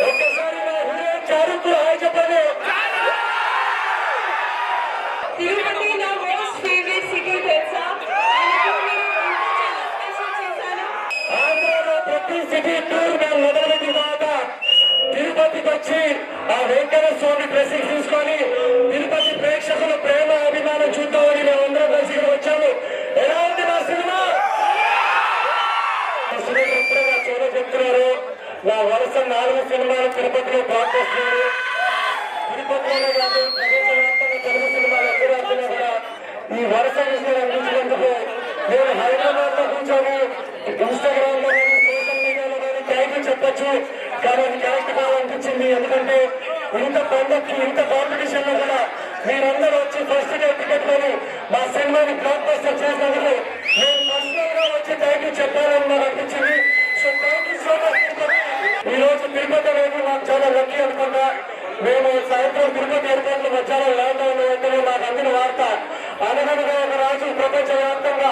ఒక్కసారి మా hero చారుకు hi చెప్పండి. తిరుపతి నా మోస్ట్ ఫేవరెట్ సిటీ తెలుసా. ఆంధ్రాలో ప్రతి సిటీ టూర్ మేము మొదలుపెట్టిన తర్వాత తిరుపతికి వచ్చి ఆ వెంకట స్వామి డ్రెస్సింగ్ తీసుకొని తిరుపతి ప్రేక్షకులు ప్రేమ అభిమానం చూద్దామని మేమందరం కలిసి వచ్చాము. ఎలా ఉంది మా సినిమా? ఎప్పుడైనా చూడ చెప్తున్నారు. నా వరుస 4 సినిమాలు తిరుపతిలో బ్లాక్ చేస్తున్నారు. తిరుపతిలోనే కాదు ప్రపంచవ్యాప్తంగా తెలుగు సినిమాలు ఎక్కడ వచ్చినా కూడా ఈ వరుస విషయాలు అందించినందుకు నేను హైదరాబాద్ లో కూర్చొని ఇన్స్టాగ్రామ్ లో కానీ సోషల్ మీడియాలో కానీ థ్యాంక్ యూ చెప్పొచ్చు. కానీ అది కరెక్ట్ కావాలనిపించింది. ఎందుకంటే ఇంత పండుగకి ఇంత కాంపిటీషన్ లో కూడా మీరందరూ వచ్చి ఫస్ట్ డే టికెట్ కొని మా సినిమాని బ్లాక్ బస్టర్ చేసినందుకు నేను పర్సనల్ గా వచ్చి థ్యాంక్ యూ చెప్పాలని నాకు అనిపించింది. So thank you so much. ఈ రోజు తిరుపతి అనేది నాకు చాలా లక్కీ అనుకుంటా. మేము సాయంత్రం తిరుపతి ఎయిర్పోర్ట్ లో మధ్యాహ్నం ల్యాండ్ అయిన వెంటనే నాకు అందిన వార్త అనగనగా ఒక రాజు ప్రపంచ వ్యాప్తంగా